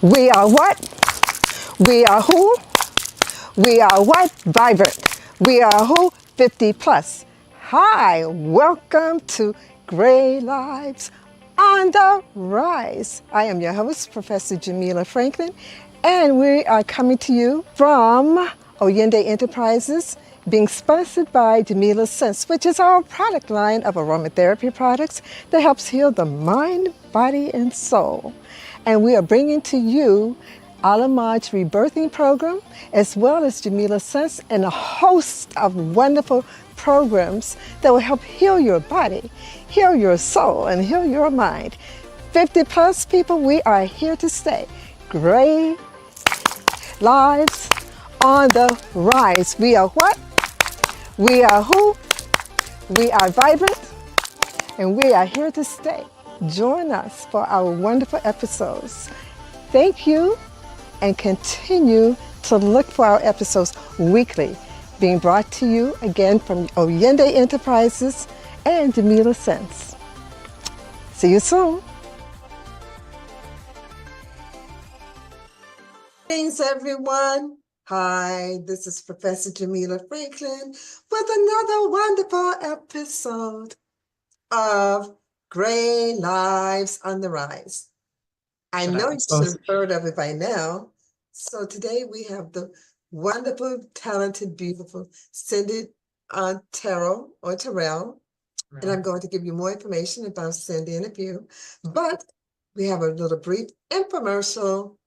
We are what? We are who? We are what? Vibrant. We are who? 50 plus. Hi, welcome to Gray Lives on the Rise. I am your host, Professor Jamila Franklin, and we are coming to you from Oyende Enterprises, being sponsored by Jamila Sense, which is our product line of aromatherapy products that helps heal the mind, body, and soul. And we are bringing to you Alamaj's rebirthing program, as well as Jamila Sense, and a host of wonderful programs that will help heal your body, heal your soul, and heal your mind. 50 plus people, we are here to stay. Gray Lives on the Rise. We are what? We are who? We are vibrant, and we are here to stay. Join us for our wonderful episodes. Thank you, and continue to look for our episodes weekly, being brought to you again from Oyende Enterprises and Jamila Sense. See you soon. Greetings, everyone. Hi, this is Professor Jamila Franklin with another wonderful episode of Gray Lives on the Rise. I know you should have heard of it by now. So today we have the wonderful, talented, beautiful Cindy Terrell. And I'm going to give you more information about Cindy in a few. But we have a little brief infomercial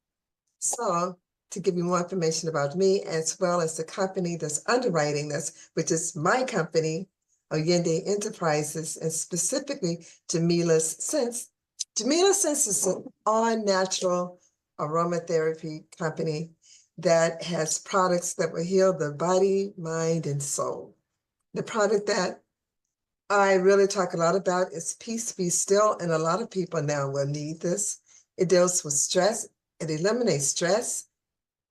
song to give you more information about me, as well as the company that's underwriting this, which is my company, Oyende Enterprises, and specifically Jamila's Sense. Jamila Sense is an all-natural aromatherapy company that has products that will heal the body, mind, and soul. The product that I really talk a lot about is Peace Be Still, and a lot of people now will need this. It deals with stress. It eliminates stress,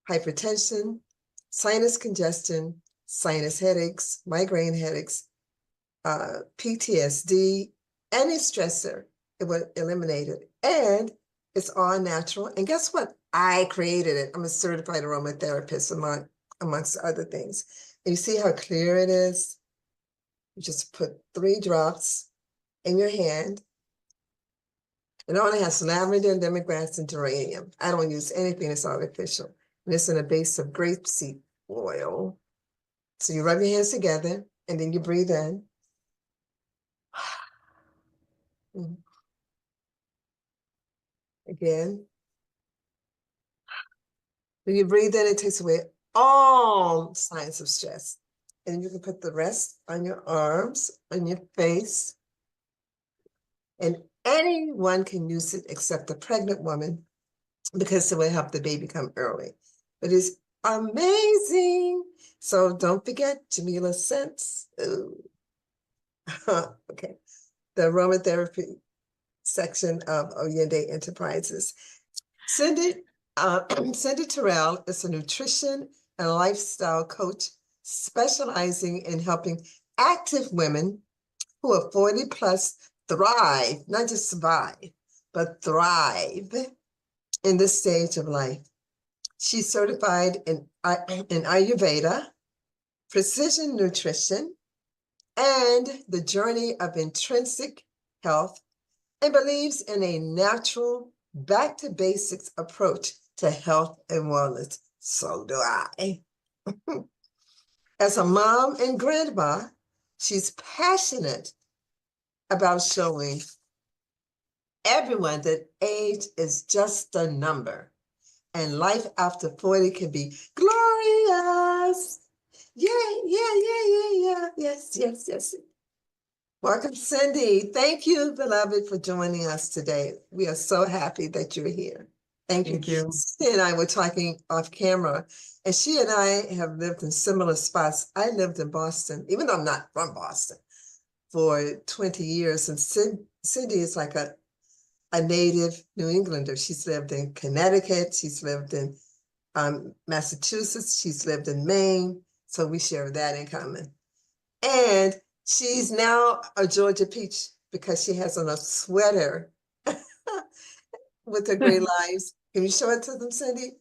hypertension, sinus congestion, sinus headaches, migraine headaches, PTSD, any stressor. It will eliminate it. And it's all natural. And guess what? I created it. I'm a certified aromatherapist, amongst other things. And you see how clear it is? You just put 3 drops in your hand. It only has lavender, lemongrass, and geranium. I don't use anything that's artificial. And it's in a base of grapeseed oil. So you rub your hands together, and then you breathe in. Again. When you breathe in, it takes away all signs of stress. And you can put the rest on your arms, on your face. And anyone can use it except a pregnant woman, because it will help the baby come early. But it's amazing. So don't forget Jamila Sense. Okay. The aromatherapy section of Oyende Enterprises. Cindy Terrell is a nutrition and lifestyle coach specializing in helping active women who are 40 plus thrive, not just survive, but thrive in this stage of life. She's certified in Ayurveda, precision nutrition, and the Journey of Intrinsic Health, and believes in a natural, back to basics approach to health and wellness. So do I. As a mom and grandma, she's passionate about showing everyone that age is just a number and life after 40 can be glorious. Yes. Welcome, Cindy. Thank you, beloved, for joining us today. We are so happy that you're here. Thank you. Cindy and I were talking off camera, and she and I have lived in similar spots. I lived in Boston, even though I'm not from Boston, for 20 years. And Cindy is like a native New Englander. She's lived in Connecticut. She's lived in Massachusetts. She's lived in Maine. So we share that in common. And she's now a Georgia peach because she has on a sweater with her Gray Lives Can you show it to them, Cindy?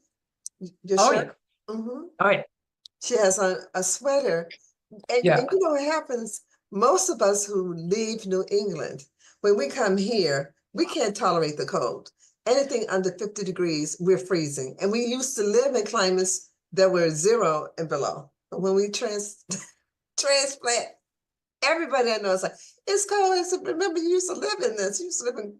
Your Oh shirt? yeah. Mm-hmm. Oh yeah. She has on a sweater. And Yeah. you know what happens? Most of us who leave New England, when we come here, we can't tolerate the cold. Anything under 50 degrees, we're freezing. And we used to live in climates that were 0 and below. But when we transplant, everybody I know is like, it's cold. I said, remember, you used to live in this. You used to live in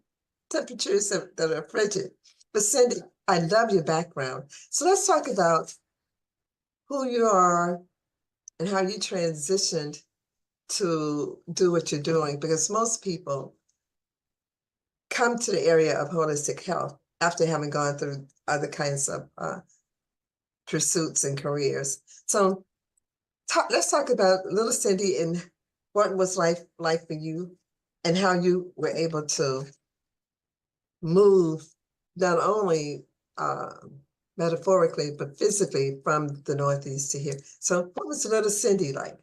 temperatures that are frigid. But Cindy, I love your background. So let's talk about who you are and how you transitioned to do what you're doing, because most people come to the area of holistic health after having gone through other kinds of pursuits and careers. So let's talk about little Cindy and what was life like for you and how you were able to move not only metaphorically, but physically from the Northeast to here. So what was little Cindy like?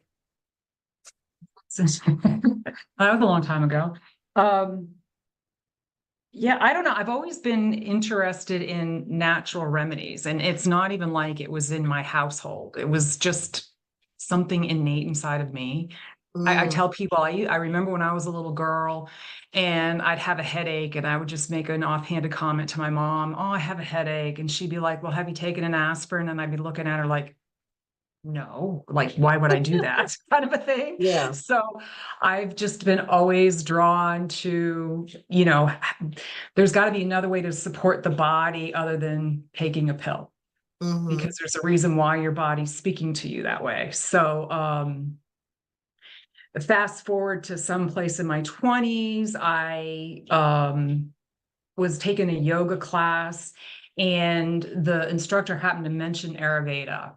That was a long time ago. Um, yeah, I don't know. I've always been interested in natural remedies, and it's not even like it was in my household. It was just something innate inside of me. I Mm, tell people I remember when I was a little girl and I'd have a headache and I would just make an offhanded comment to my mom, "Oh, I have a headache." And she'd be like, "Well, have you taken an aspirin?" And I'd be looking at her like, no, like, why would I do that? Kind of a thing. yeah. So I've just been always drawn to, there's got to be another way to support the body other than taking a pill, Mm-hmm. because there's a reason why your body's speaking to you that way. So fast forward to someplace in my 20s, I was taking a yoga class, and the instructor happened to mention Ayurveda.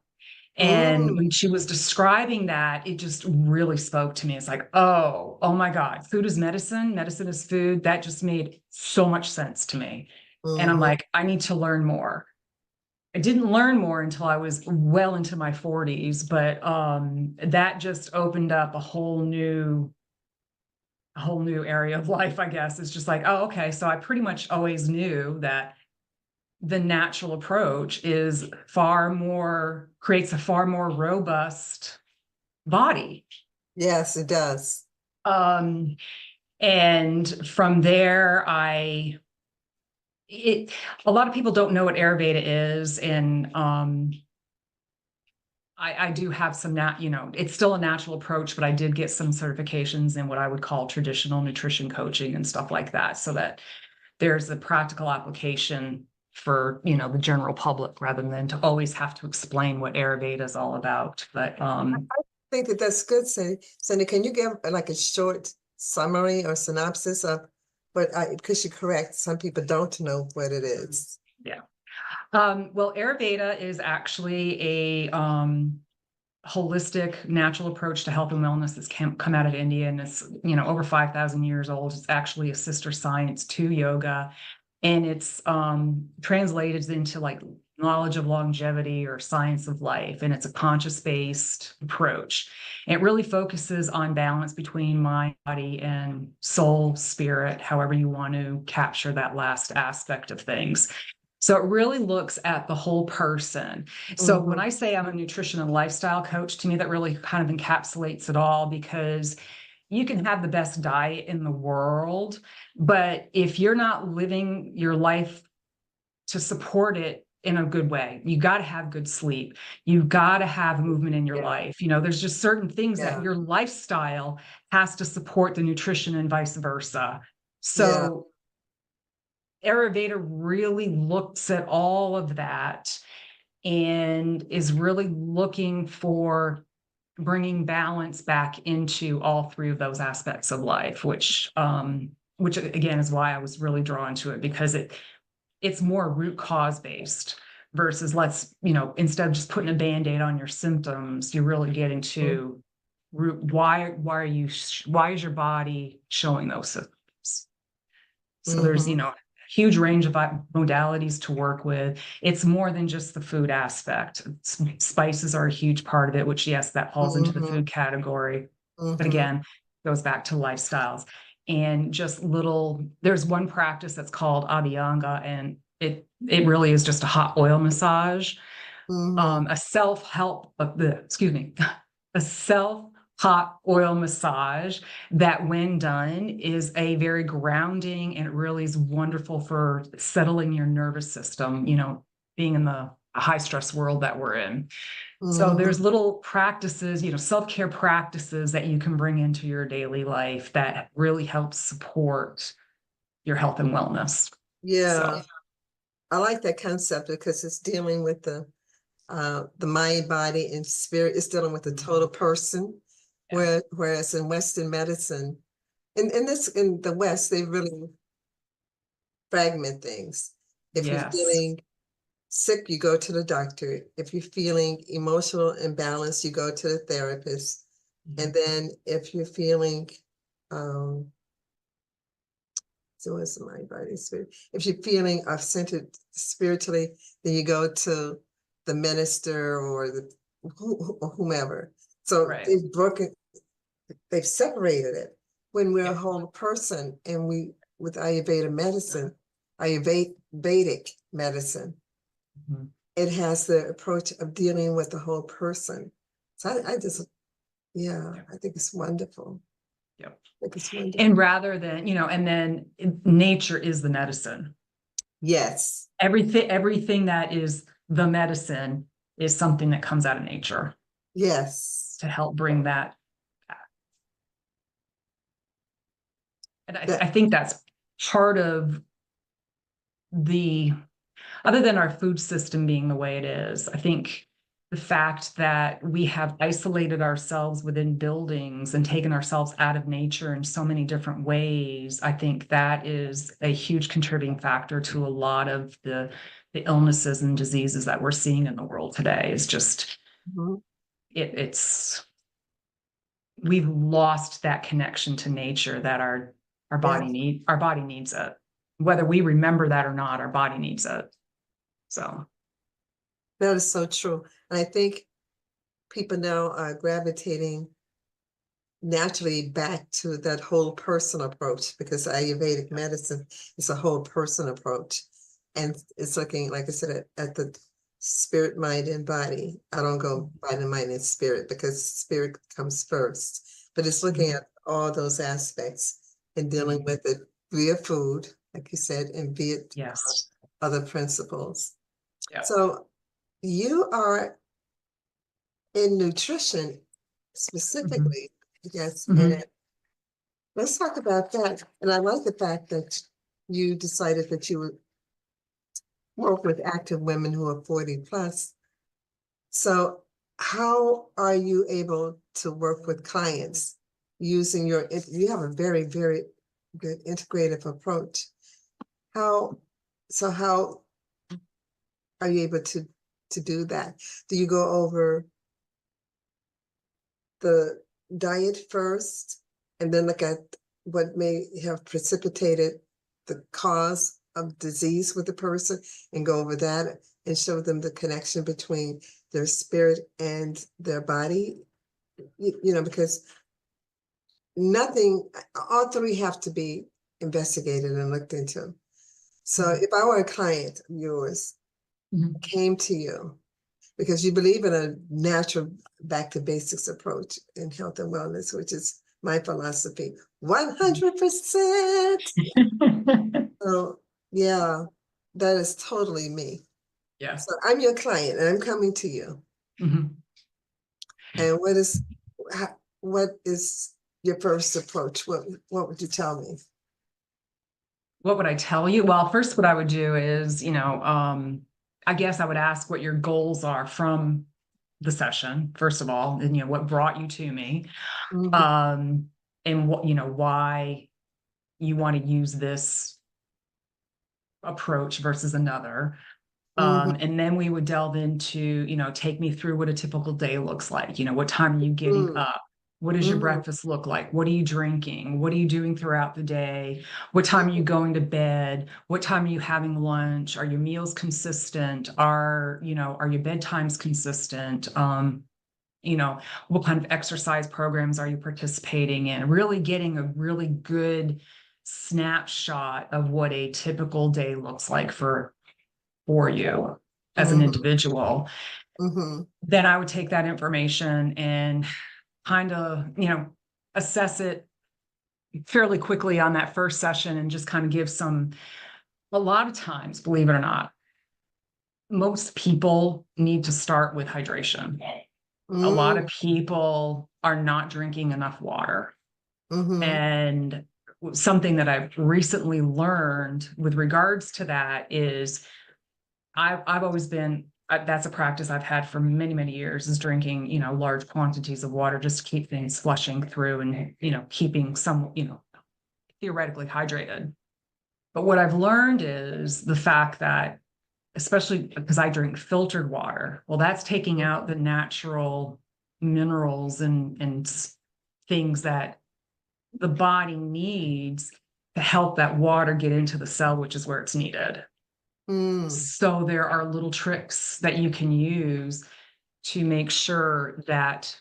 And Mm, when she was describing that, it just really spoke to me. It's like, oh my God, food is medicine, medicine is food. That just made so much sense to me. And I'm mm-hmm. like, I need to learn more. I didn't learn more until I was well into my 40s, but that just opened up a whole new area of life, I guess. It's just like, oh, okay. So I pretty much always knew that the natural approach creates a far more robust body. Yes, it does. Um, and from there, it, a lot of people don't know what Ayurveda is. And I do have some, it's still a natural approach, but I did get some certifications in what I would call traditional nutrition coaching and stuff like that, so that there's a practical application for, the general public, rather than to always have to explain what Ayurveda is all about. But I think that that's good, Cindy. Cindy, can you give like a short summary or synopsis of what because you're correct, some people don't know what it is. yeah. Well, Ayurveda is actually a holistic natural approach to health and wellness that's come out of India, and it's, over 5,000 years old. It's actually a sister science to yoga, and it's translated into like knowledge of longevity or science of life, and it's a conscious-based approach. And it really focuses on balance between mind, body, and soul, spirit, however you want to capture that last aspect of things. So it really looks at the whole person. So when Mm-hmm. I say I'm a nutrition and lifestyle coach, to me, that really kind of encapsulates it all, because you can have the best diet in the world, but if you're not living your life to support it in a good way, you got to have good sleep. You got to have movement in your life. There's just certain things that Yeah, your lifestyle has to support the nutrition, and vice versa. yeah. So Ayurveda really looks at all of that and is really looking for bringing balance back into all three of those aspects of life, which again is why I was really drawn to it, because it's more root cause based versus, instead of just putting a band-aid on your symptoms, you're really getting Mm-hmm. to root. Why is your body showing those symptoms? So there's, Mm-hmm. huge range of modalities to work with. It's more than just the food aspect. Spices are a huge part of it, which, yes, that falls into the Mm-hmm. food category. But Mm-hmm. again, goes back to lifestyles. And there's one practice that's called Abhyanga, and it really is just a hot oil massage. Mm-hmm. A self-help, excuse me, a self-hot oil massage that when done is a very grounding, and it really is wonderful for settling your nervous system, being in the high stress world that we're in. So Mm-hmm. there's little practices, self-care practices that you can bring into your daily life that really help support your health and wellness. Yeah, So I like that concept because it's dealing with the mind, body, and spirit. It's dealing with the total person. yeah. Whereas in Western medicine, in the West, they really fragment things. If you're Yes. feeling sick, you go to the doctor. If you're feeling emotional imbalance, you go to the therapist. And then if you're feeling um so it's the mind, body, spirit. If you're feeling off-centered spiritually, then you go to the minister or whomever. So Right. they've separated it. When we're a Yeah. whole person and with Ayurveda medicine, Ayurvedic medicine, Mhm. it has the approach of dealing with the whole person. So yeah, Yeah. I think it's wonderful. Yep. I think it's wonderful. And rather than, and then nature is the medicine. Yes. Everything that is the medicine is something that comes out of nature Yes. to help bring that back. And That I think that's part of the, other than our food system being the way it is, I think the fact that we have isolated ourselves within buildings and taken ourselves out of nature in so many different ways, I think that is a huge contributing factor to a lot of the illnesses and diseases that we're seeing in the world today. Is just mhm. it's we've lost that connection to nature that Yeah, our body needs it. Whether we remember that or not, our body needs it. So that is so true. And I think people now are gravitating naturally back to that whole person approach because Ayurvedic medicine is a whole person approach. And it's looking, like I said, at the spirit, mind, and body. I don't go body, mind, and spirit because spirit comes first. But it's looking at all those aspects and dealing with it via food, like you said, and via yes. other principles. Yeah. So you are in nutrition specifically, yes, and Mhm. let's talk about that. And I like the fact that you decided that you would work with active women who are 40 plus. So how are you able to work with clients using you have a very, very good integrative approach. How, how are you able to do that? Do you go over the diet first and then look at what may have precipitated the cause of disease with the person and go over that and show them the connection between their spirit and their body? Because nothing, all three have to be investigated and looked into. So if I were a client of yours, Mhm. came to you because you believe in a natural back to basics approach in health and wellness, which is my philosophy, 100%. So yeah, that is totally me. Yeah. So I'm your client and I'm coming to you. Mhm. And what is your first approach? What would you tell me? What would I tell you? Well, first, what I would do is, I guess I would ask what your goals are from the session, first of all, and, what brought you to me, Mhm. um, and why you want to use this approach versus another. Mhm. And then we would delve into, take me through what a typical day looks like. What time are you getting Mhm. up? What does your Mhm. breakfast look like? What are you drinking? What are you doing throughout the day? What time are you Mhm. going to bed? What time are you having lunch? Are your meals consistent? Are your bedtimes consistent? What kind of exercise programs are you participating in? Really getting a really good snapshot of what a typical day looks like for for you as an individual, then I would take that information and kind of, assess it fairly quickly on that first session and just kind of give a lot of times, believe it or not, most people need to start with hydration. A lot of people are not drinking enough water. And something that I've recently learned with regards to that is I've always been, that's a practice I've had for many, many years, is drinking, large quantities of water just to keep things flushing through and, keeping some, theoretically hydrated. But what I've learned is the fact that, especially because I drink filtered water, well, that's taking out the natural minerals and things that the body needs to help that water get into the cell, which is where it's needed. So there are little tricks that you can use to make sure that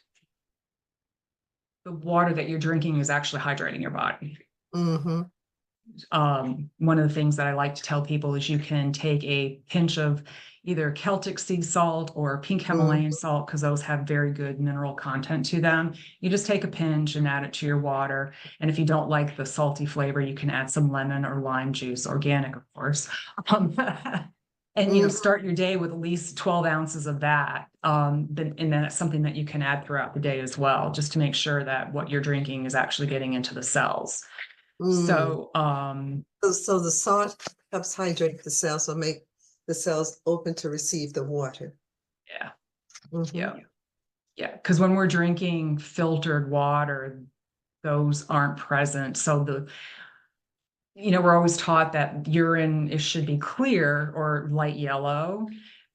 the water that you're drinking is actually hydrating your body. One of the things that I like to tell people is you can take a pinch of either Celtic sea salt or pink Himalayan salt, because those have very good mineral content to them. You just take a pinch and add it to your water. And if you don't like the salty flavor, you can add some lemon or lime juice, organic, of course. And start your day with at least 12 ounces of that. And then it's something that you can add throughout the day as well, just to make sure that what you're drinking is actually getting into the cells. So the salt helps hydrate the cells, or make the cells open to receive the water. Yeah. Because when we're drinking filtered water, those aren't present. So we're always taught that urine should be clear or light yellow,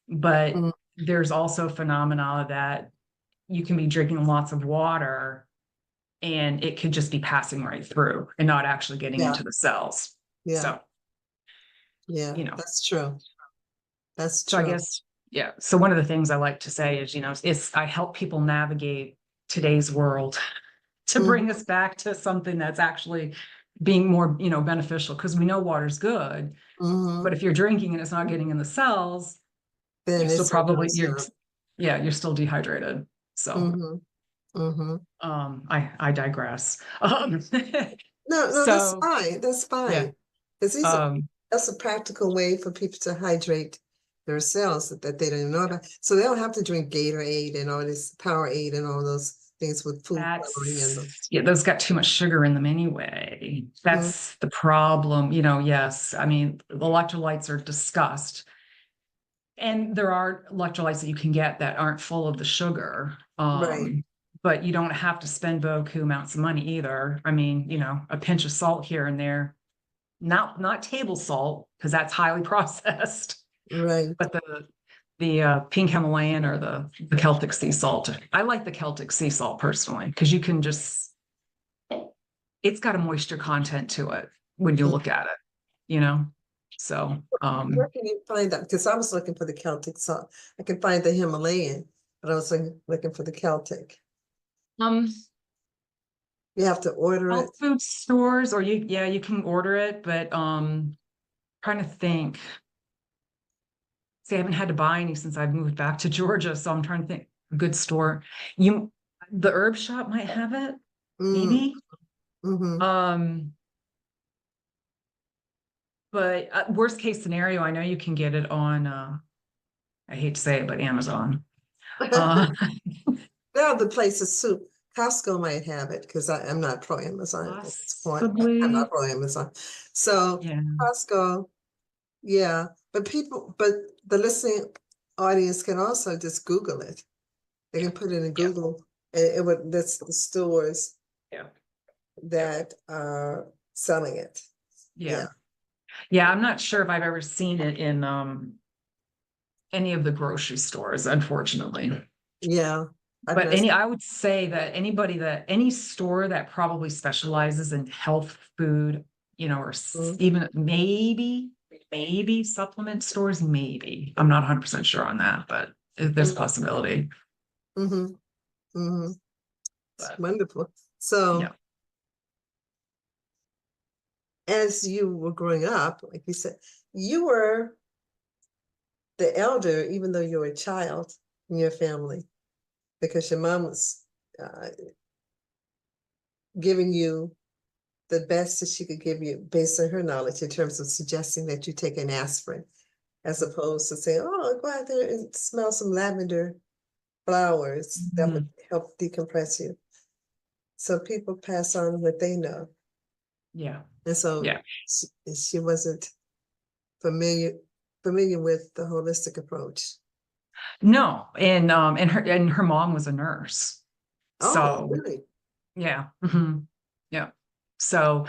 but there's also phenomena that you can be drinking lots of water and it could just be passing right through and not actually getting into the cells. So, that's true. That's true. So I guess, so one of the things I like to say is, I help people navigate today's world to bring us back to something that's actually being more, beneficial, because we know water's good, but if you're drinking and it's not getting in the cells, then you're still probably, you're still dehydrated. So, I digress. No, that's fine. That's fine. Because that's a practical way for people to hydrate their cells that they don't know about. So they don't have to drink Gatorade and all this Powerade and all those things with food coloring in them. Yeah, those got too much sugar in them anyway. That's the problem. Yes. I mean, the electrolytes are discussed. And there are electrolytes that you can get that aren't full of the sugar. But you don't have to spend beaucoup amounts of money either. I mean, a pinch of salt here and there, not table salt, because that's highly processed. But the pink Himalayan or the Celtic sea salt. I like the Celtic sea salt personally, because you can it's got a moisture content to it when you look at it, So where can you find that? Because I was looking for the Celtic salt. I can find the Himalayan, but I was looking for the Celtic. You have to order it. Health food stores, or you can order it, but trying to think. See, I haven't had to buy any since I've moved back to Georgia, so I'm trying to think. A good store. The herb shop might have it, maybe. But worst case scenario, I know you can get it on, I hate to say it, but Amazon. There are the places too. Costco might have it, because I'm not pro Amazon at this point. I'm not pro Amazon. So Costco, but the listening audience can also just Google it. They can put it in Google, and that's the stores that are selling it. I'm not sure if I've ever seen it in any of the grocery stores, unfortunately. But I would say that any store that probably specializes in health food, or even maybe supplement stores, maybe. I'm not 100% sure on that, but there's a possibility. Wonderful. So as you were growing up, like you said, you were the elder, even though you're a child in your family, because your mom was giving you the best that she could give you based on her knowledge in terms of suggesting that you take an aspirin, as opposed to saying, oh, go out there and smell some lavender flowers that would help decompress you. So people pass on what they know. Yeah. And so Yeah. she wasn't familiar with the holistic approach. No, and her mom was a nurse. Oh, So really? yeah. Yeah. So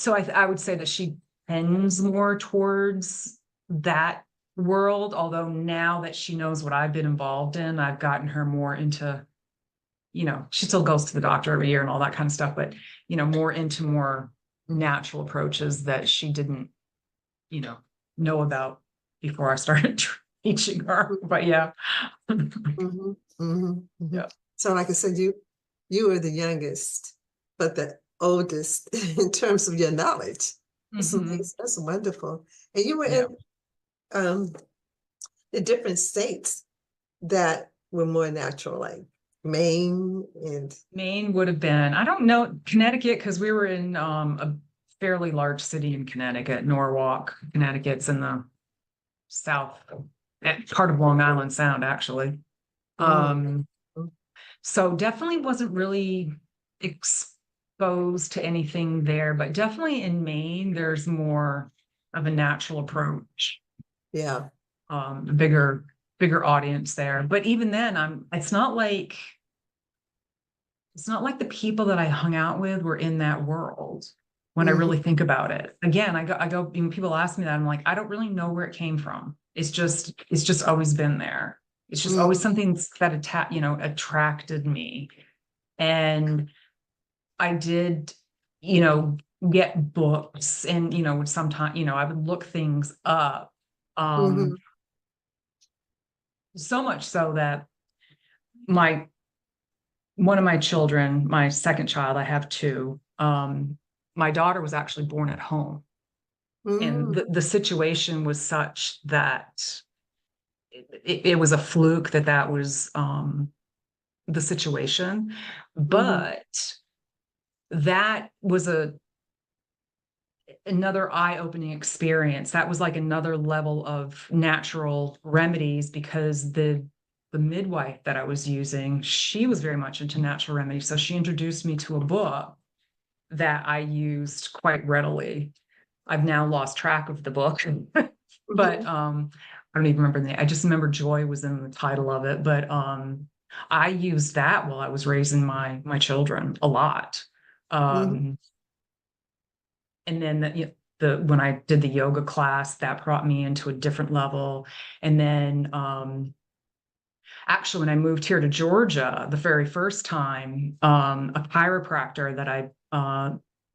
I would say that she tends more towards that world, although now that she knows what I've been involved in, I've gotten her more into, she still goes to the doctor every year and all that kind of stuff, but more into more natural approaches that she didn't, know about before I started teaching her. But yeah. Yeah. So like I said, you were the youngest, but the oldest in terms of your knowledge. That's wonderful. And you were in the different states that were more natural, like Maine and Maine would have been, I don't know, Connecticut, because we were in a fairly large city in Connecticut, Norwalk, Connecticut's in the south, part of Long Island Sound, actually. So definitely wasn't really exposed to anything there, but definitely in Maine, there's more of a natural approach. Yeah. Bigger audience there. But even then, it's not like the people that I hung out with were in that world when I really think about it. Again, I go, people ask me that, I'm like, I don't really know where it came from. It's just always been there. It's just always something that attracted me. And I did, get books and, sometimes, I would look things up. So much so that one of my children, my second child, I have two, my daughter was actually born at home. And the situation was such that it was a fluke that was the situation. But that was another eye-opening experience. That was like another level of natural remedies, because the midwife that I was using, she was very much into natural remedies. So she introduced me to a book that I used quite readily. I've now lost track of the book, but I don't even remember the name. I just remember Joy was in the title of it. But I used that while I was raising my children a lot. And then when I did the yoga class, that brought me into a different level. And then actually, when I moved here to Georgia, the very first time, a chiropractor that I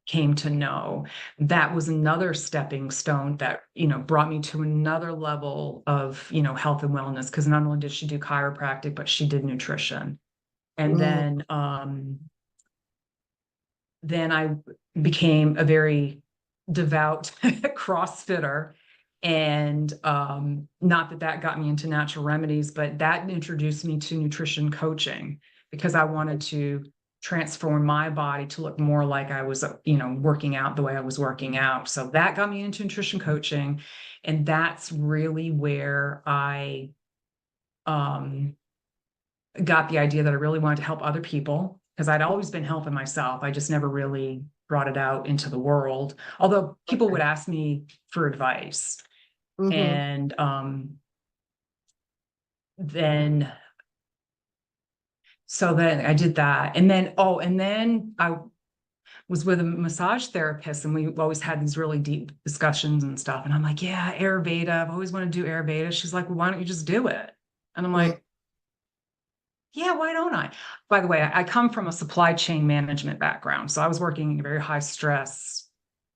came to know, that was another stepping stone that, brought me to another level of, health and wellness. Because not only did she do chiropractic, but she did nutrition. And then I became a very devout CrossFitter. And not that got me into natural remedies, but that introduced me to nutrition coaching, because I wanted to transform my body to look more like I was, working out the way I was working out. So that got me into nutrition coaching. And that's really where I got the idea that I really wanted to help other people, because I'd always been helping myself. I just never really brought it out into the world. Although people would ask me for advice. And then I did that. And then I was with a massage therapist, and we always had these really deep discussions and stuff. And I'm like, yeah, Ayurveda. I've always wanted to do Ayurveda. She's like, well, why don't you just do it? And I'm like, yeah, why don't I? By the way, I come from a supply chain management background. So I was working in a very high stress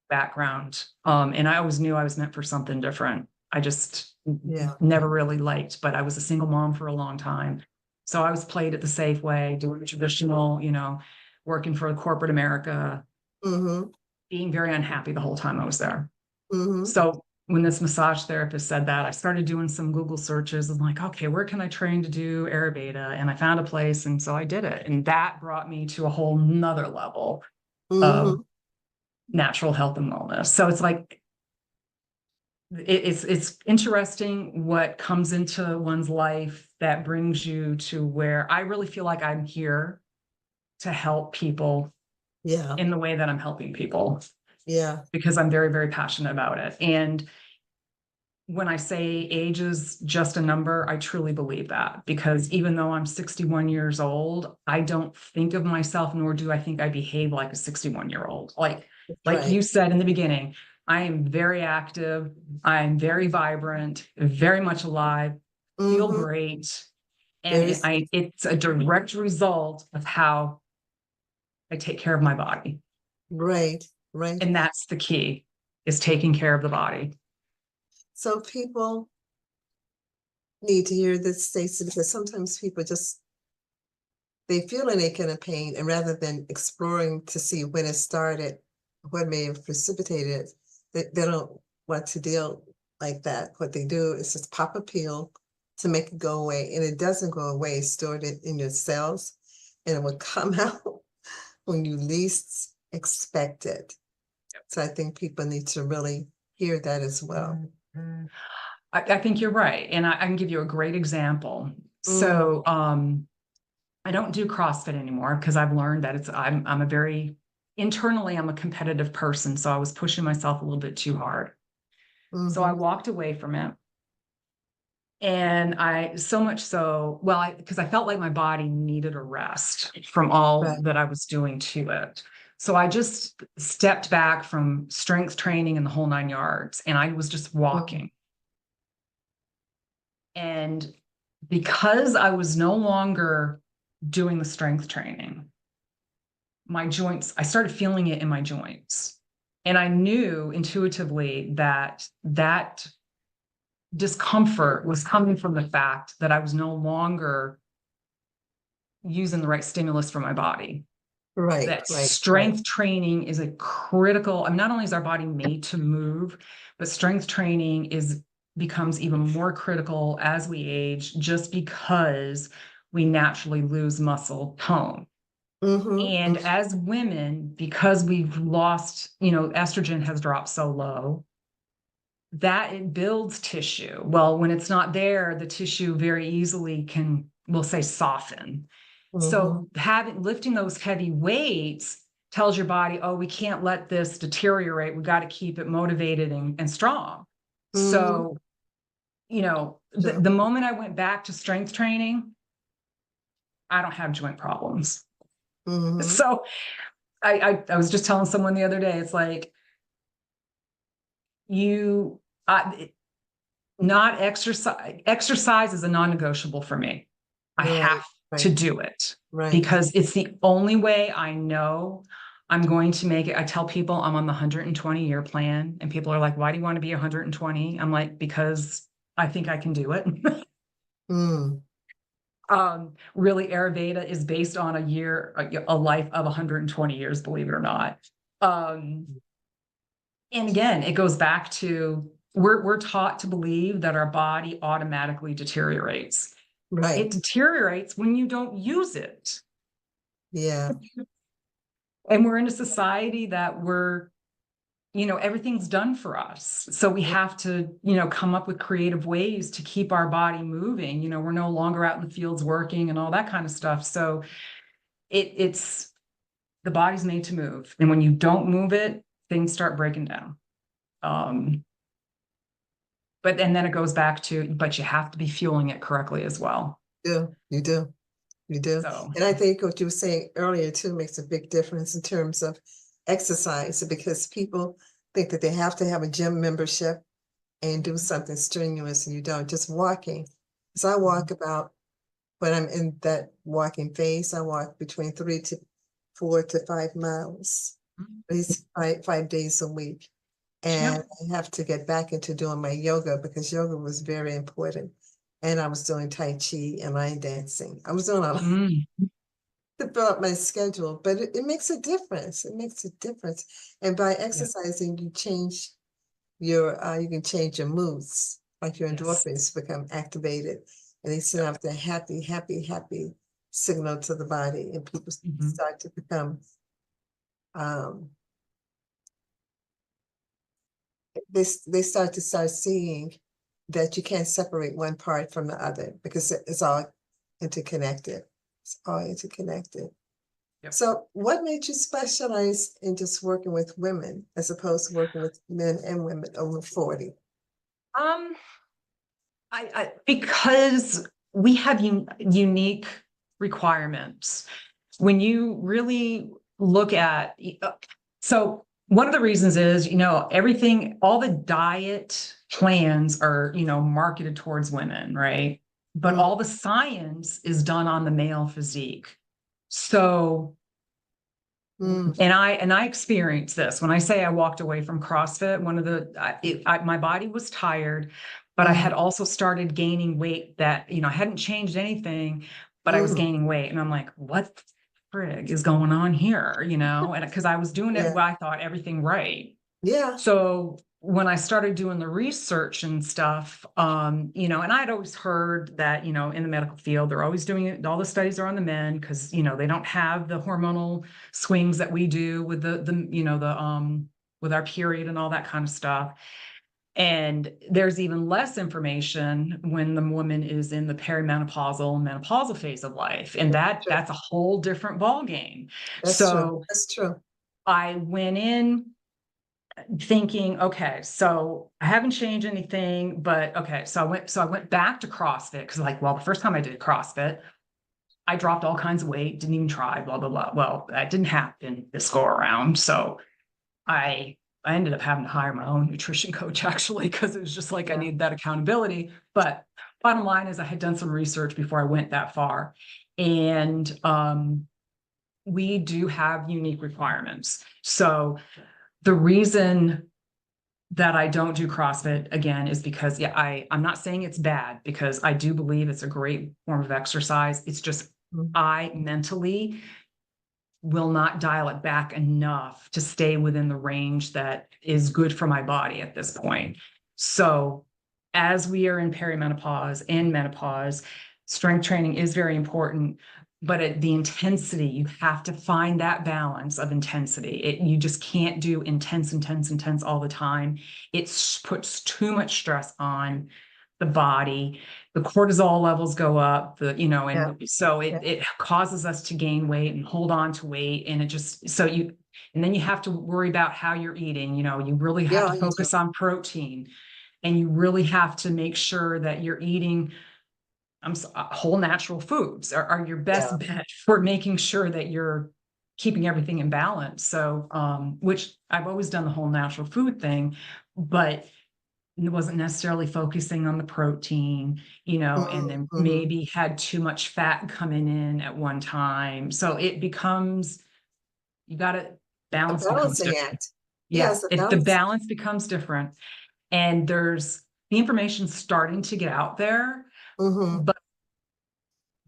background. And I always knew I was meant for something different. I just never really liked, but I was a single mom for a long time. So I was played it the safe way, doing the traditional, working for corporate America, being very unhappy the whole time I was there. So when this massage therapist said that, I started doing some Google searches. I'm like, okay, where can I train to do Ayurveda? And I found a place. And so I did it. And that brought me to a whole nother level of natural health and wellness. So it's like, it's interesting what comes into one's life that brings you to where I really feel like I'm here to help people Yeah. in the way that I'm helping people. Yeah. Because I'm very, very passionate about it. And when I say age is just a number, I truly believe that, because even though I'm 61 years old, I don't think of myself, nor do I think I behave like a 61-year-old. Like Right. you said in the beginning, I am very active. I'm very vibrant, very much alive, feel great. And it's a direct result of how I take care of my body. Right. Right. And that's the key, is taking care of the body. So people need to hear this, Stacey, because sometimes people just, they feel an ache and a pain, and rather than exploring to see when it started, what may have precipitated it, they don't want to deal like that. What they do is just pop a pill to make it go away, and it doesn't go away. It's stored in your cells, and it will come out when you least expect it. So I think people need to really hear that as well. I think you're right. And I can give you a great example. So I don't do CrossFit anymore because I've learned that I'm a very, internally, I'm a competitive person. So I was pushing myself a little bit too hard. So I walked away from it. And so much so, well, because I felt like my body needed a rest from all that I was doing to it. So I just stepped back from strength training and the whole 9 yards, and I was just walking. And because I was no longer doing the strength training, my joints, I started feeling it in my joints. And I knew intuitively that that discomfort was coming from the fact that I was no longer using the right stimulus for my body. That strength training is a critical, I mean, not only is our body made to move, but strength training becomes even more critical as we age, just because we naturally lose muscle tone. And as women, because we've lost, estrogen has dropped so low, that it builds tissue. Well, when it's not there, the tissue very easily we'll say, soften. So lifting those heavy weights tells your body, oh, we can't let this deteriorate. We got to keep it motivated and strong. So, the moment I went back to strength training, I don't have joint problems. So I was just telling someone the other day, it's like, not exercise is a non-negotiable for me. I have to do it because it's the only way I know I'm going to make it. I tell people I'm on the 120-year plan, and people are like, why do you want to be 120? I'm like, because I think I can do it. Really, Ayurveda is based on a life of 120 years, believe it or not. And again, it goes back to, we're taught to believe that our body automatically deteriorates. It deteriorates when you don't use it. Yeah. And we're in a society that everything's done for us. So we have to, come up with creative ways to keep our body moving. We're no longer out in the fields working and all that kind of stuff. So it's the body's made to move. And when you don't move it, things start breaking down. But then it goes back to, but you have to be fueling it correctly as well. Yeah, you do. You do. So, and I think what you were saying earlier too makes a big difference in terms of exercise, because people think that they have to have a gym membership and do something strenuous, and you don't. Just walking. So I walk about, when I'm in that walking phase, I walk between 3 to 4 to 5 miles, at least 5 days a week. And I have to get back into doing my yoga, because yoga was very important. And I was doing Tai Chi and line dancing. I was doing a lot to fill up my schedule, but it makes a difference. It makes a difference. And by exercising, you change you can change your moods, like your Yes. endorphins become activated, and they send out the happy, happy, happy signal to the body, and people Mhm. start to become um they start seeing that you can't separate one part from the other because it's all interconnected. It's all interconnected. Yep. So what made you specialize in just working with women as opposed to working with men and women over 40? Um, because we have unique requirements. When you really look at, so one of the reasons is, everything, all the diet plans are, marketed towards women, right? But all the science is done on the male physique. So, Mm, and I experienced this when I say I walked away from CrossFit. One of my body was tired, but I had also started gaining weight that, I hadn't changed anything, but I was gaining weight. And I'm like, what the frig is going on here? And because I was doing it, yeah, well, I thought everything right. yeah, So when I started doing the research and stuff, and I'd always heard that, in the medical field, they're always doing it. All the studies are on the men because, they don't have the hormonal swings that we do with with our period and all that kind of stuff. And there's even less information when the woman is in the perimenopausal and menopausal phase of life. And that's a whole different ball game. that's true. So That's true. I went in thinking, okay, so I haven't changed anything, but okay, so I went back to CrossFit because the first time I did CrossFit, I dropped all kinds of weight, didn't even try, blah, blah, blah. Well, that didn't happen this go around. So I ended up having to hire my own nutrition coach actually, because it was just like I needed that accountability. But bottom line is I had done some research before I went that far. And we do have unique requirements. So the reason that I don't do CrossFit again is because I'm not saying it's bad, because I do believe it's a great form of exercise. It's just I mentally will not dial it back enough to stay within the range that is good for my body at this point. So as we are in perimenopause and menopause, strength training is very important, but at the intensity, you have to find that balance of intensity. You just can't do intense all the time. It puts too much stress on the body. The cortisol levels go up, so it causes us to gain weight and hold on to weight. And and then you have to worry about how you're eating. You really have to focus on protein, and you really have to make sure that you're eating whole natural foods are your best bet for making sure that you're keeping everything in balance. So, which I've always done the whole natural food thing, but it wasn't necessarily focusing on the protein, and then maybe had too much fat coming in at one time. So it becomes, you got to balance becomes different. Act. Yeah, Yes, the balance becomes different. And there's the information starting to get out there, but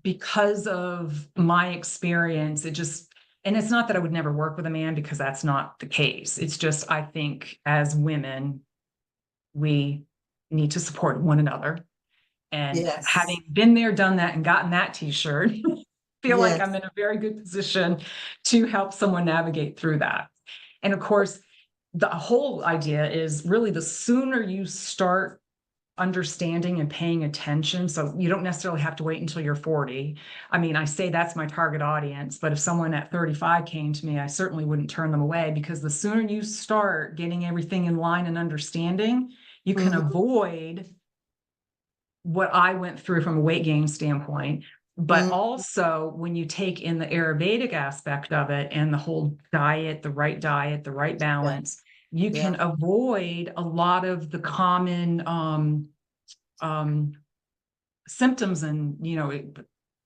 because of my experience, and it's not that I would never work with a man, because that's not the case. It's just, I think as women, we need to support one another. And having been there, done that, and gotten that t-shirt, feel like I'm in a very good position to help someone navigate through that. And of course, the whole idea is really the sooner you start understanding and paying attention. So you don't necessarily have to wait until you're 40. I mean, I say that's my target audience, but if someone at 35 came to me, I certainly wouldn't turn them away, because the sooner you start getting everything in line and understanding, you can avoid what I went through from a weight gain standpoint. But also when you take in the Ayurvedic aspect of it and the whole diet, the right balance, you can avoid a lot of the common symptoms and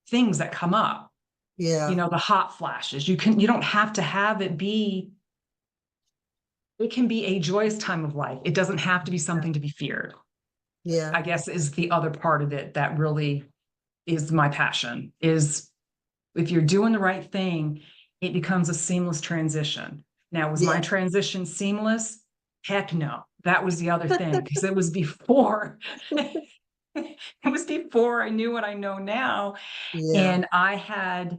things that come up. The hot flashes. You don't have to have it be. It can be a joyous time of life. It doesn't have to be something to be feared. I guess is the other part of it that really is my passion. Is if you're doing the right thing, it becomes a seamless transition. Now, was my transition seamless? Heck no. That was the other thing, because it was before, it was before I knew what I know now. Yeah. And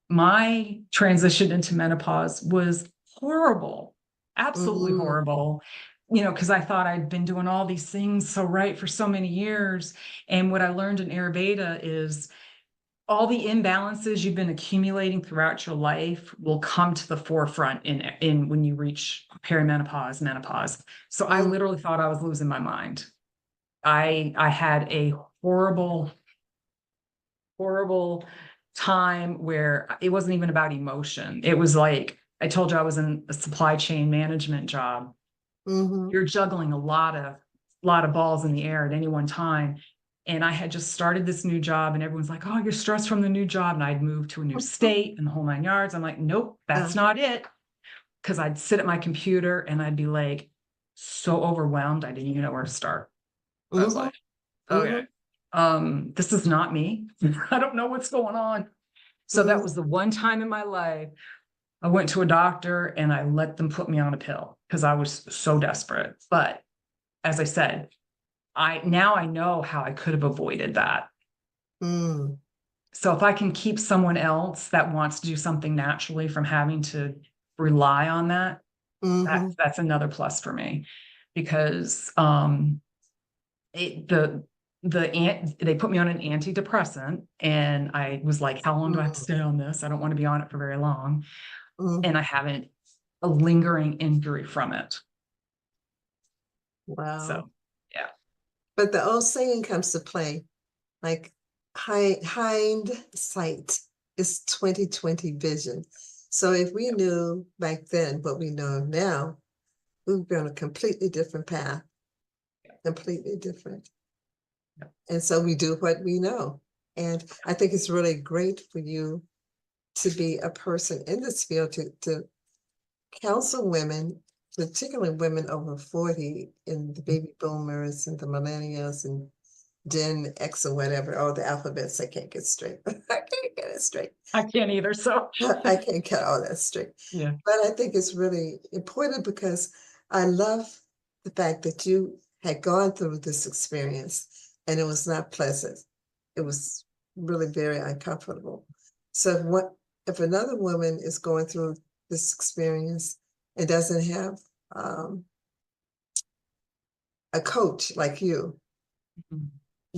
my transition into menopause was horrible, absolutely Mm-hmm. horrible, because I thought I'd been doing all these things so right for so many years. And what I learned in Ayurveda is all the imbalances you've been accumulating throughout your life will come to the forefront in when you reach perimenopause, menopause. So I Mm-hmm. literally thought I was losing my mind. I had a horrible, horrible time where it wasn't even about emotion. It was like, I told you I was in a supply chain management job. Mm-hmm. You're juggling a lot of balls in the air at any one time. And I had just started this new job, and everyone's like, "Oh, you're stressed from the new job." And I'd moved to a new state and the whole 9 yards. I'm like, nope, that's not it. Because I'd sit at my computer and I'd be like so overwhelmed, I didn't even know where to start. I was Mm-hmm. like, okay, this is not me. I don't know what's going on. So that Mm-hmm. was the one time in my life I went to a doctor and I let them put me on a pill because I was so desperate. But as I said, now I know how I could have avoided that. Mm-hmm. So if I can keep someone else that wants to do something naturally from having to rely on that, Mm-hmm. that's another plus for me, because it, they put me on an antidepressant, and I was like, how long do I have to stay on this? I don't want to be on it for very long. Mm-hmm. And I haven't a lingering injury from it. Wow. So yeah. But the old saying comes to play, like hindsight is 2020 vision. So if we knew back then what we know now, we'd be on a completely different path, completely different. And so we do what we know. And I think it's really great for you to be a person in this field to counsel women, particularly women over 40 and the baby boomers and the millennials and Gen X or whatever, all the alphabets I can't get straight. I can't get it straight. I can't either. So I can't get all that straight. yeah. But I think it's really important because I love the fact that you had gone through this experience and it was not pleasant. It was really very uncomfortable. So if another woman is going through this experience and doesn't have a coach like you,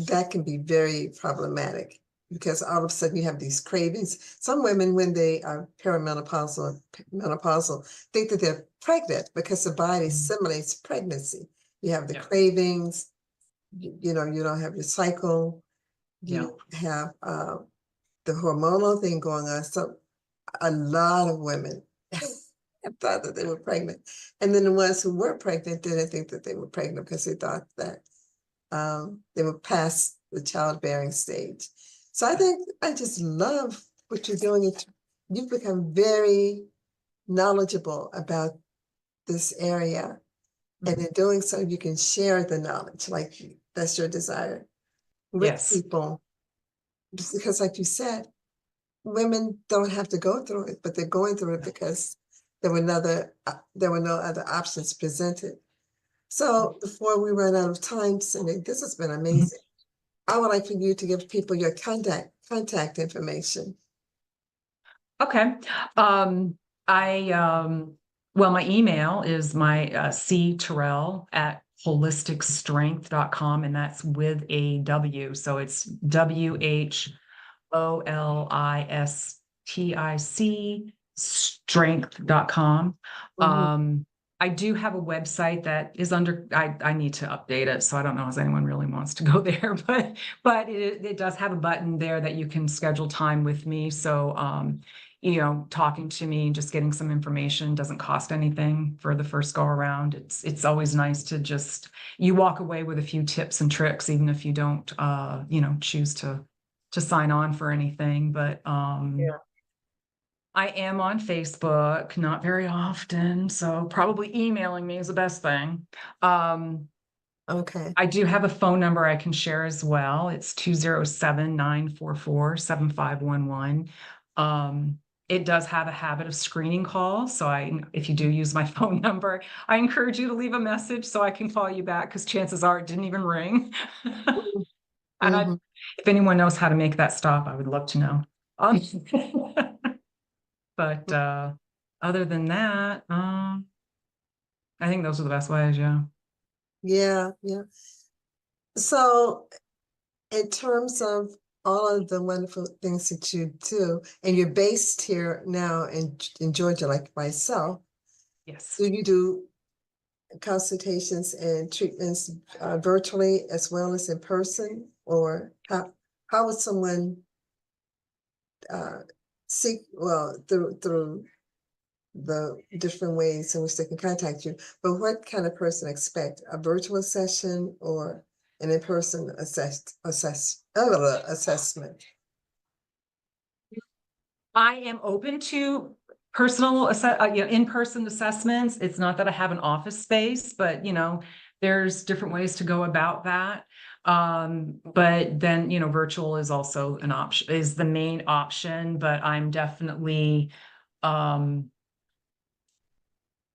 that can be very problematic because all of a sudden you have these cravings. Some women, when they are perimenopausal, menopausal, think that they're pregnant because the body simulates pregnancy. You have the cravings, you know, you don't have your cycle, you have the hormonal thing going on. So a lot of women thought that they were pregnant. And then the ones who were pregnant didn't think that they were pregnant because they thought that they were past the childbearing stage. So I just love what you're doing. You've become very knowledgeable about this area. And in doing so, you can share the knowledge, like that's your desire with Yes. people. Because like you said, women don't have to go through it, but they're going through it because there were no other options presented. So before we run out of time, Cindy, this has been amazing. I would like for you to give people your contact information. Okay. Well, my email is my C Terrell at holisticstrength.com, and that's with a W. So it's WHOLISTIC strength.com. I do have a website that is I need to update it. So I don't know if anyone really wants to go there, but it does have a button there that you can schedule time with me. So, talking to me, just getting some information doesn't cost anything for the first go around. It's always nice to you walk away with a few tips and tricks, even if you don't, choose to sign on for anything. But, I am on Facebook, not very often, so probably emailing me is the best thing. Okay. I do have a phone number I can share as well. It's 207-944-7511. it does have a habit of screening calls. So if you do use my phone number, I encourage you to leave a message so I can call you back, because chances are it didn't even ring. And Mm-hmm. if anyone knows how to make that stop, I would love to know. Um, but other than that, I think those are the best ways. Yeah. Yeah, yeah. So in terms of all of the wonderful things that you do, and you're based here now in Georgia, like myself, Yes. do you do consultations and treatments virtually as well as in person? Or how would someone seek, well, through the different ways in which they can contact you, but what kind of person expect? A virtual session or an in-person assessment? I am open to in-person assessments. It's not that I have an office space, but there's different ways to go about that. But then, virtual is also an option, is the main option, but I'm definitely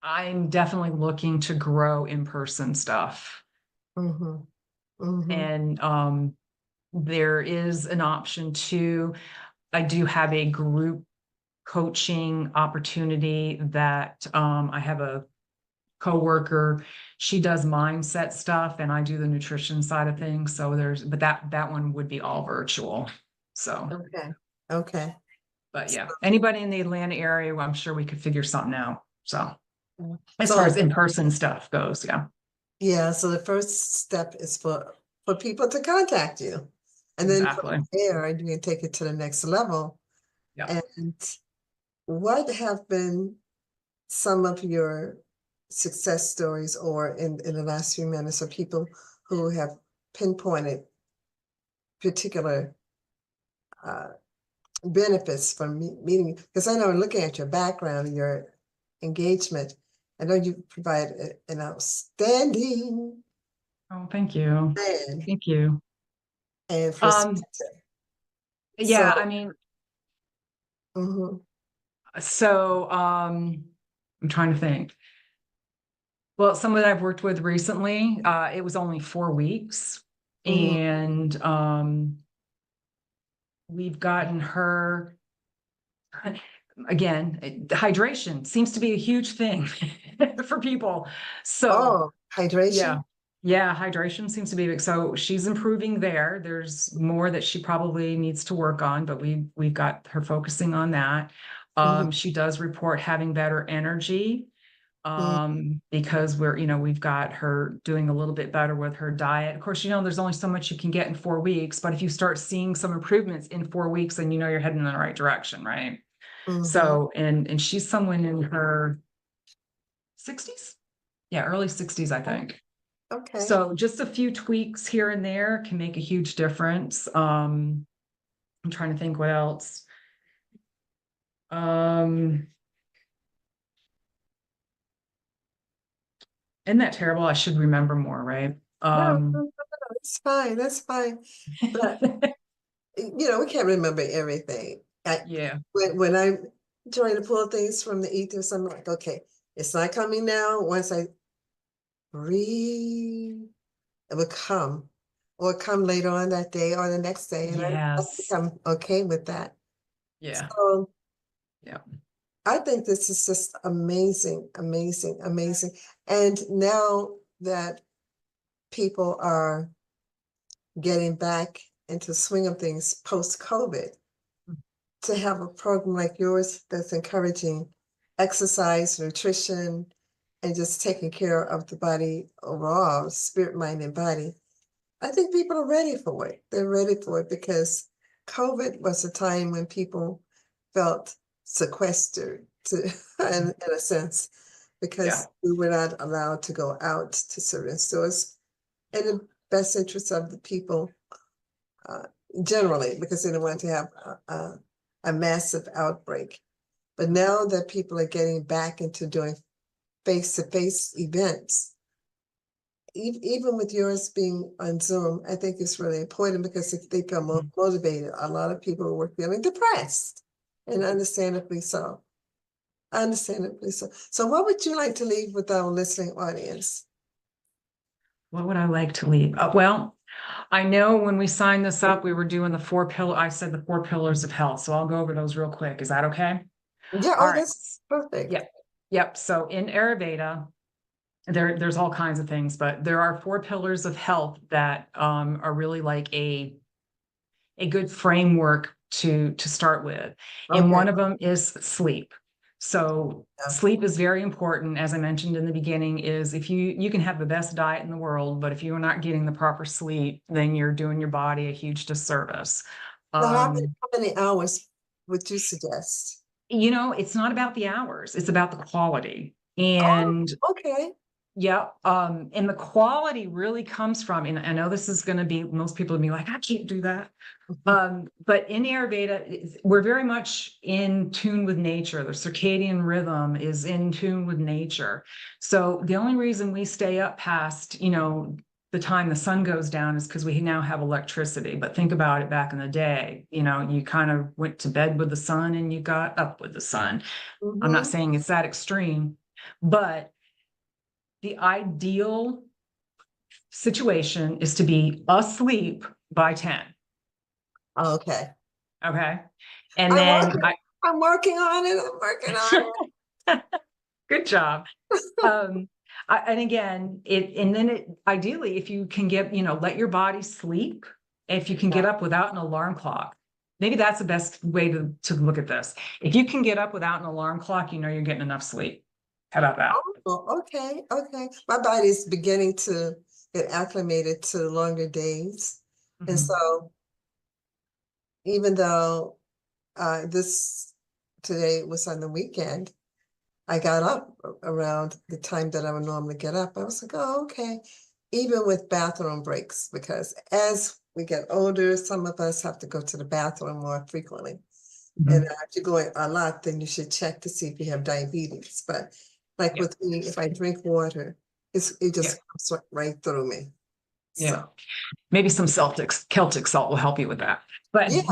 looking to grow in-person stuff. Mm-hmm. Mm-hmm. And there is an option too. I do have a group coaching opportunity that I have a coworker. She does mindset stuff, and I do the nutrition side of things. So but that one would be all virtual. So, Okay. but yeah, anybody in the Atlanta area, well, I'm sure we could figure something out. So, as far as So in-person stuff goes, yeah. yeah, so the first step is for people to contact you. And then from Exactly. there, you can take it to the next level. Yeah. And what have been some of your success stories, or in the last few minutes, of people who have pinpointed particular benefits from meeting you? Because I know, looking at your background and your engagement, I know you provide an outstanding Oh, thank you. plan Thank you. and Um, perspective. So, yeah, I mean, mhm, so I'm trying to think. Well, someone that I've worked with recently, it was only 4 weeks, mhm. and we've gotten her again. Hydration seems to be a huge thing for people. So Oh, yeah, hydration. yeah, hydration seems to be big. So she's improving there. There's more that she probably needs to work on, but we've got her focusing on that. Mhm, She does report having better energy. mhm, Because we've got her doing a little bit better with her diet. Of course, there's only so much you can get in 4 weeks, but if you start seeing some improvements in 4 weeks, then you're heading in the right direction, right? mhm. So, and she's someone in her 60s, yeah, early 60s, I think. Okay. So just a few tweaks here and there can make a huge difference. I'm trying to think what else. Isn't that terrible? I should remember more, right? No, it's fine. That's fine. But we can't remember everything. Yeah. When I'm trying to pull things from the ethers, I'm like, okay, it's not coming now. Once I breathe, it will come, or come later on that day or the next day, and I Yes. become okay with that. Yeah. So Yeah. I think this is just amazing, amazing, amazing. And now that people are getting back into the swing of things post-COVID, to have a program like yours that's encouraging exercise, nutrition, and just taking care of the body overall, spirit, mind, and body, I think people are ready for it. They're ready for it because COVID was a time when people felt sequestered in a sense, Yeah. because we were not allowed to go out to certain stores in the best interest of the people, uh, generally, because they didn't want to have a massive outbreak. But now that people are getting back into doing face-to-face events, even with yours being on Zoom, I think it's really important because if they feel motivated, a lot of people were feeling depressed. and understandably so. Understandably so. So what would you like to leave with our listening audience? What would I like to leave? Well, I know when we signed this up, we were doing the I said the 4 pillars of health. So I'll go over those real quick. Is that okay? Yeah, All oh, right. that's perfect. Yep. Yep. So in Ayurveda, there's all kinds of things, but there are 4 pillars of health that are really like a good framework to start with. And Okay. one of them is sleep. So Yeah. sleep is very important, as I mentioned in the beginning, is if you can have the best diet in the world, but if you're not getting the proper sleep, then you're doing your body a huge disservice. So how many hours would you suggest? It's not about the hours, it's about the quality. Oh, And okay. yeah, and the quality really comes from, and I know this is going to be, most people will be like, I can't do that. But in Ayurveda, we're very much in tune with nature. The circadian rhythm is in tune with nature. So the only reason we stay up past, the time the sun goes down is because we now have electricity. But think about it back in the day, you kind of went to bed with the sun and you got up with the sun. I'm not saying it's that extreme, but the ideal situation is to be asleep by 10. Okay. Okay. And I'm then working, I'm working on it. I'm working on it. good job. And again, ideally, if you can let your body sleep, if you can get up without an alarm clock, maybe that's the best way to look at this. If you can get up without an alarm clock, you're getting enough sleep. How about that? Oh, okay, okay. My body's beginning to get acclimated to longer days. And Mhm. so even though this today was on the weekend, I got up around the time that I would normally get up. I was like, oh, okay. Even with bathroom breaks, because as we get older, some of us have to go to the bathroom more frequently. And Mhm. if you're going a lot, then you should check to see if you have diabetes. But like Yeah. with me, if I drink water, it Yeah. just comes right through me. Yeah. So Maybe some Celtic salt will help you with that. But yeah,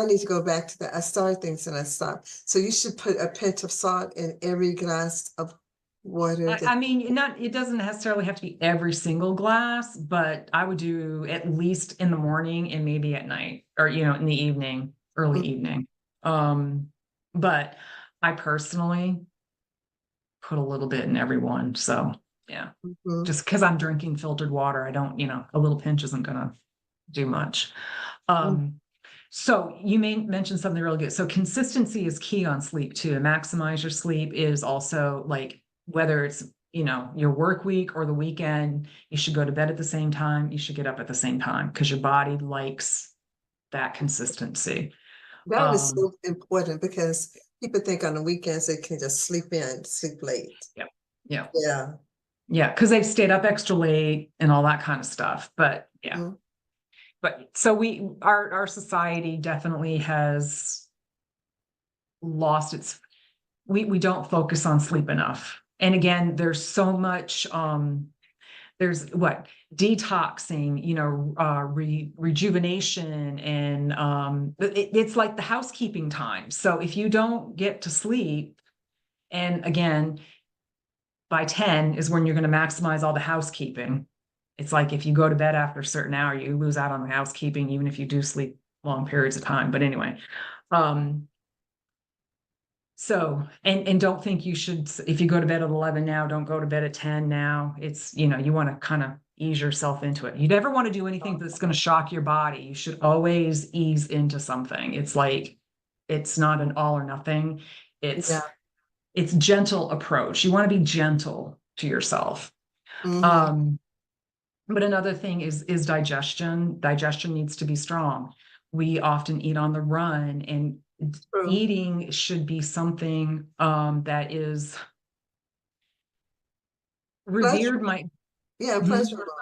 I need to go back to that. I started things and I stopped. So you should put a pinch of salt in every glass of water that I mean, it doesn't necessarily have to be every single glass, but I would do at least in the morning and maybe at night or, in the evening, early evening. But I personally put a little bit in every one. So yeah, Mhm. just because I'm drinking filtered water, I don't, a little pinch isn't gonna do much. Um, so you mentioned something really good. So consistency is key on sleep too. To maximize your sleep is also like whether it's your work week or the weekend, you should go to bed at the same time. You should get up at the same time because your body likes that consistency. That is Um, so important because people think on the weekends they can just sleep in, sleep late. yeah, yeah, Yeah. yeah, because they've stayed up extra late and all that kind of stuff. But yeah, Mhm. but so our society definitely has lost its we don't focus on sleep enough. And again, there's so much there's what detoxing, rejuvenation, and it's like the housekeeping time. So if you don't get to sleep, and again, by 10 is when you're going to maximize all the housekeeping. It's like if you go to bed after a certain hour, you lose out on the housekeeping, even if you do sleep long periods of time. But anyway, um, so, and don't think you should, if you go to bed at 11 now, don't go to bed at 10 now. It's, you want to kind of ease yourself into it. You never want to do anything that's going to shock your body. You should always ease into something. It's like, it's not an all or nothing. Yeah. It's gentle approach. You want to be gentle to yourself. Mhm. Um, but another thing is digestion. Digestion needs to be strong. We often eat on the run, and True. eating should be something that is revered. Pleasurable. Yeah, Mhm. pleasurable.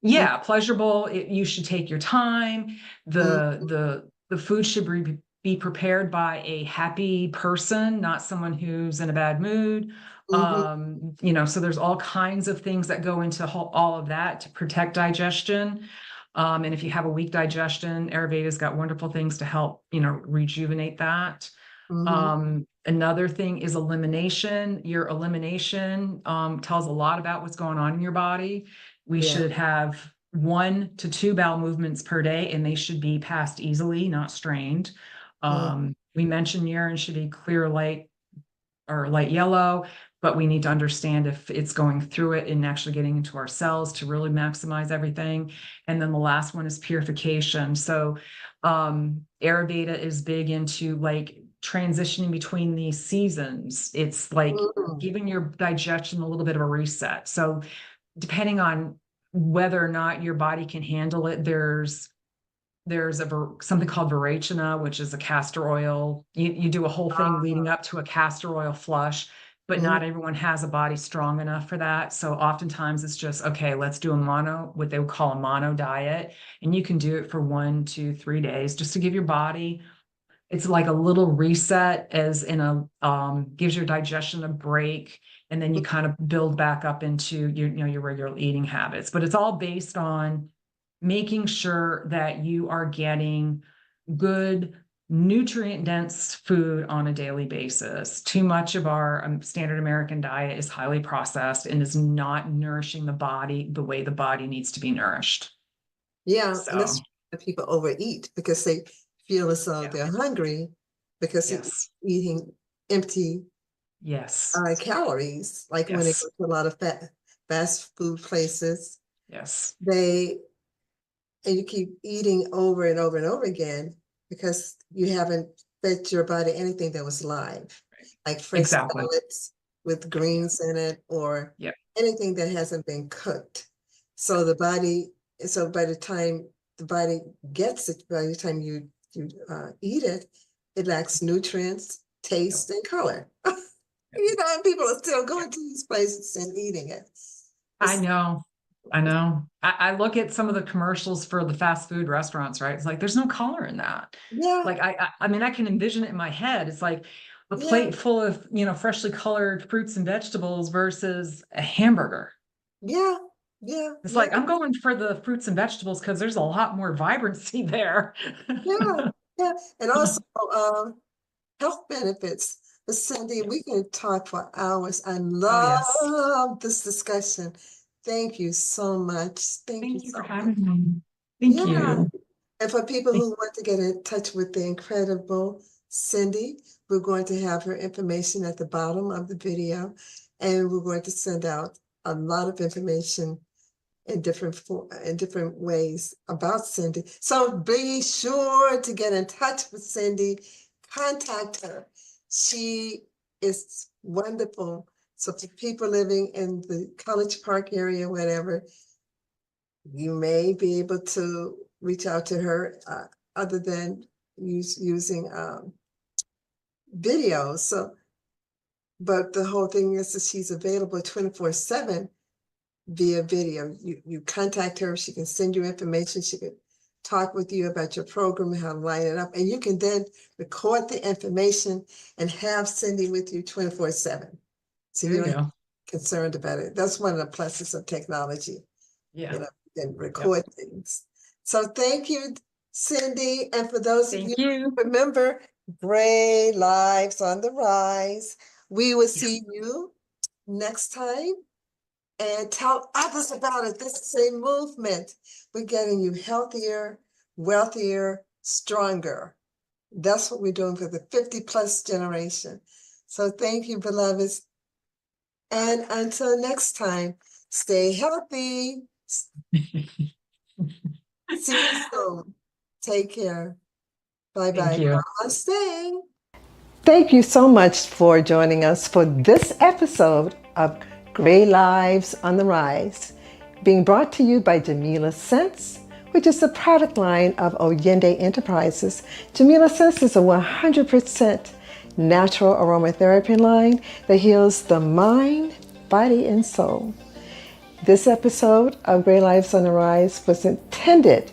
Mm, Yeah, pleasurable. You should take your time. mm, The food should be prepared by a happy person, not someone who's in a bad mood. mhm. So there's all kinds of things that go into all of that to protect digestion. And if you have a weak digestion, Ayurveda's got wonderful things to help, rejuvenate that. Another thing is elimination. Your elimination tells a lot about what's going on in your body. We Yeah. should have 1 to 2 bowel movements per day, and they should be passed easily, not strained. We mentioned urine should be clear, light, or light yellow, but we need to understand if it's going through it and actually getting into our cells to really maximize everything. And then the last one is purification. So Ayurveda is big into like transitioning between these seasons. It's like giving your digestion a little bit of a reset. So depending on whether or not your body can handle it, there's something called Virachana, which is a castor oil. You do a whole thing leading up to a castor oil flush, but not everyone has a body strong enough for that. So oftentimes it's just, okay, let's do what they would call a mono diet. And you can do it for 1, 2, 3 days just to give your body, it's like a little reset, as in gives your digestion a break. And then you kind of build back up into your regular eating habits. But it's all based on making sure that you are getting good nutrient-dense food on a daily basis. Too much of our standard American diet is highly processed and is not nourishing the body the way the body needs to be nourished. Yeah, and that's why people overeat, because they feel as though they're hungry because they're eating empty calories. Like when they go to a lot of fast food places, and you keep eating over and over and over again because you haven't fed your body anything that was live, like fresh salads with greens in it, or anything that hasn't been cooked. So by the time the body gets it, by the time you eat it, it lacks nutrients, taste, and color. And people are still going to these places and eating it. I know. I look at some of the commercials for the fast food restaurants, right? It's like, there's no color in that. Yeah. Like, I mean, I can envision it in my head. It's like a plate full of, freshly colored fruits and vegetables versus a hamburger. Yeah. It's like, I'm going for the fruits and vegetables because there's a lot more vibrancy there. Yeah. And also health benefits. But Cindy, we can talk for hours. I love this discussion. Thank you so much. Thank you for having me. Thank you. And for people who want to get in touch with the incredible Cindy, we're going to have her information at the bottom of the video, and we're going to send out a lot of information in different ways about Cindy. So be sure to get in touch with Cindy. Contact her. She is wonderful. So for people living in the College Park area, whatever, you may be able to reach out to her other than using videos. So, but the whole thing is that she's available 24/7 via video. You contact her, she can send you information, she can talk with you about your program and how to line it up, and you can then record the information and have Cindy with you 24/7. So you're not concerned about it. That's one of the pluses of technology. And record things. So thank you, Cindy. And for those of you, remember, Gray Lives on the Rise. We will see you next time. And tell others about it. This is a movement. We're getting you healthier, wealthier, stronger. That's what we're doing for the 50+ generation. So thank you, beloveds. And until next time, stay healthy. See you soon. Take care. Bye-bye. Namaste. Thank you so much for joining us for this episode of Gray Lives on the Rise, being brought to you by Jamila Scents, which is the product line of Oyende Enterprises. Jamila Scents is a 100% natural aromatherapy line that heals the mind, body, and soul. This episode of Gray Lives on the Rise was intended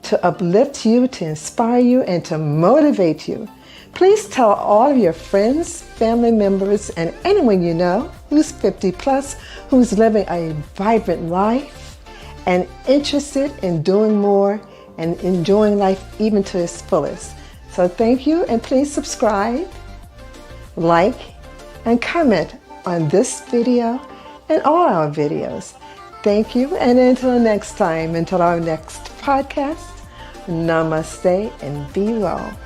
to uplift you, to inspire you, and to motivate you. Please tell all of your friends, family members, and anyone you know who's 50+, who's living a vibrant life and interested in doing more and enjoying life even to its fullest. So thank you, and please subscribe like, and comment on this video and all our videos. Thank you, and until next time, until our next podcast, namaste and be well.